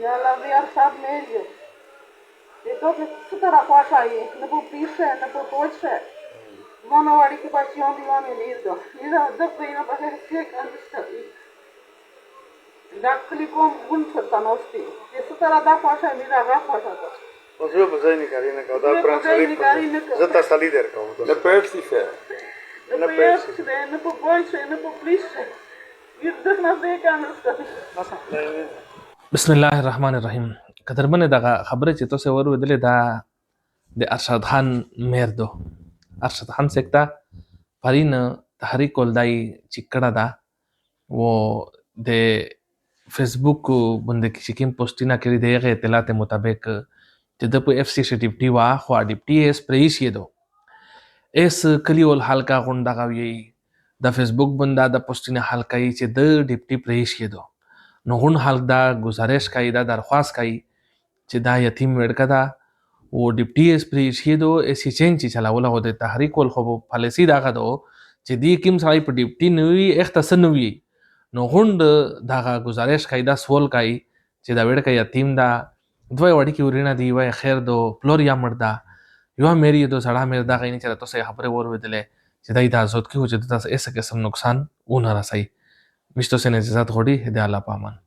یا لفظ ارشد میریو itu setelah puasa ini, nabu pisah, nabu puasa, mana wadi kebajian di mana ni itu, ini dah kena pakai cek anjing. Dah kelikom gun serta nasti, setelah dah puasa ini dah puasa tu. Maksudnya pasal ini kali nak kau dah perang salib, zat salib der kau. Lepas sih saya. Lepas sih, nabu puasa, nabu pisah, itu nasi kan nasti. Bismillahirrahmanirrahim. قدرمنې دغه خبره چې تاسو ورودلې دا د ارشد خان مهر دو ارشد خان سکتا پرین تحریک ولدای چکړه دا و د فیسبوک باندې چې کوم پوسټینه کړی دی اطلاعات مطابق چې د په اف سی سی ډیپټي وا خو ډیپټي اس پریش یدو اس کلیول حلقہ غونډه غوي د فیسبوک باندې د پوسټینه حلقہ چې د ډیپټي پریش یدو نو غون حلق دا گزارش کوي دا درخواست کوي چې دا یتیم وړکه دا او ډیپټي اس پریشیدو اسی چینج چې چلاوله هو د تحریک ول خو پالیسی دا غدو چې دی کوم سړی په ډیپټي نوی اختصاص نوی نو غوند دا گزارش کوي دا سوال کوي چې دا وړکه یتیم دا دوی وړي کې ورینه دی وای خیر دو پلور یا مردا یو مېری دو سړی مې دا غینې چې تاسو خبره ورودلې چې دای دا زوت کې چې تاسو ایسه قسم نقصان و نه رسي مشتو سن اجازه غوړي د الله پامان